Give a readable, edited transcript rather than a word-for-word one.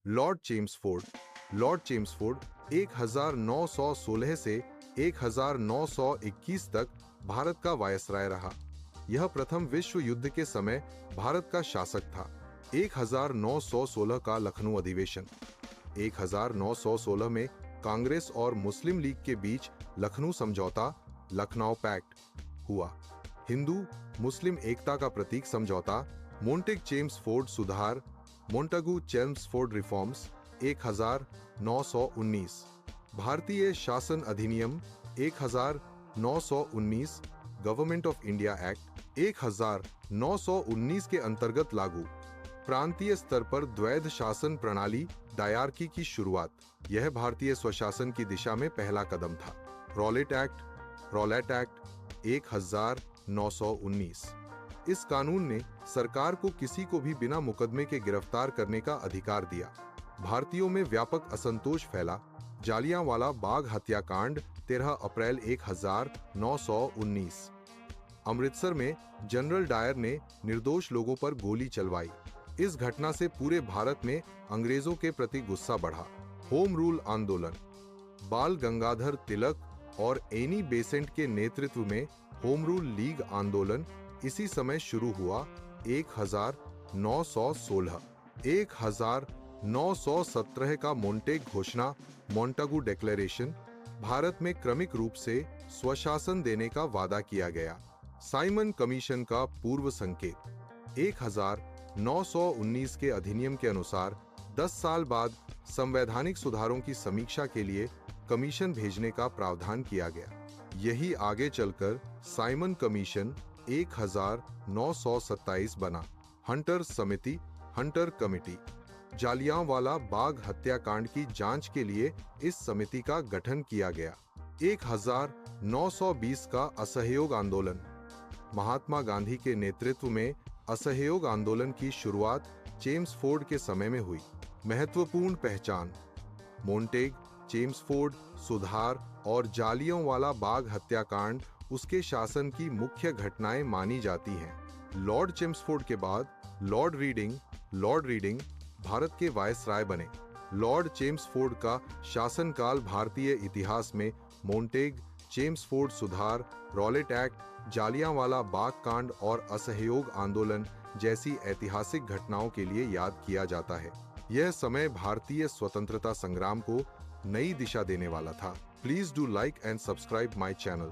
Lord Chelmsford 1916 से 1921 तक भारत का वायसराय रहा। यह प्रथम विश्व युद्ध के समय भारत का शासक था। 1916 का लखनऊ अधिवेशन। 1916 में कांग्रेस और मुस्लिम लीग के बीच लखनऊ समझौता, लखनऊ पैक्ट हुआ। हिंदू मुस्लिम एकता का प्रतीक समझौता, मोंटेग चेम्सफोर्ड सुधार, मोंटागू चेम्सफोर्ड रिफॉर्म्स 1919। भारतीय शासन अधिनियम 1919, गवर्नमेंट ऑफ इंडिया एक्ट 1919 के अंतर्गत लागू। प्रांतीय स्तर पर द्वैध शासन प्रणाली डायरकी की शुरुआत। यह भारतीय स्वशासन की दिशा में पहला कदम था। Rowlatt act 1919। इस कानून ने सरकार को किसी को भी बिना मुकदमे के गिरफ्तार करने का अधिकार दिया। भारतीयों में व्यापक असंतोष फैला। जालियांवाला बाग हत्याकांड 13 अप्रैल 1919। अमृतसर में जनरल डायर ने निर्दोष लोगों पर गोली चलवाई। इस घटना से पूरे भारत में अंग्रेजों के प्रति गुस्सा बढ़ा। होम रूल आंदोलन। बाल गंगाधर तिलक और एनी बेसेंट के नेतृत्व में होम रूल लीग आंदोलन इसी समय शुरू हुआ। 1916। 1917 का मोंटेग घोषणा, मोंटागू डिक्लेरेशन। भारत में क्रमिक रूप से स्वशासन देने का वादा किया गया। साइमन कमीशन का पूर्व संकेत। 1919 के अधिनियम के अनुसार 10 साल बाद संवैधानिक सुधारों की समीक्षा के लिए कमीशन भेजने का प्रावधान किया गया। यही आगे चलकर साइमन कमीशन 1927 बना। हंटर समिति, हंटर कमेटी। जालियांवाला बाग हत्याकांड की जांच के लिए इस समिति का गठन किया गया। 1920 का असहयोग आंदोलन। महात्मा गांधी के नेतृत्व में असहयोग आंदोलन की शुरुआत चेम्सफोर्ड के समय में हुई। महत्वपूर्ण पहचान। मोंटेग, चेम्सफोर्ड, सुधार और जालियांवाला बाग हत्याकांड उसके शासन की मुख्य घटनाएं मानी जाती हैं। लॉर्ड चेम्सफोर्ड के बाद लॉर्ड रीडिंग भारत के वायसराय बने। लॉर्ड चेम्सफोर्ड का शासनकाल भारतीय इतिहास में मोंटेग, चेम्सफोर्ड सुधार, रॉलेट एक्ट, जालियांवाला बाग कांड और असहयोग आंदोलन जैसी ऐतिहासिक घटनाओं के लिए याद किया जाता है। यह समय भारतीय स्वतंत्रता संग्राम को नई दिशा देने वाला था। Please do like and subscribe my channel.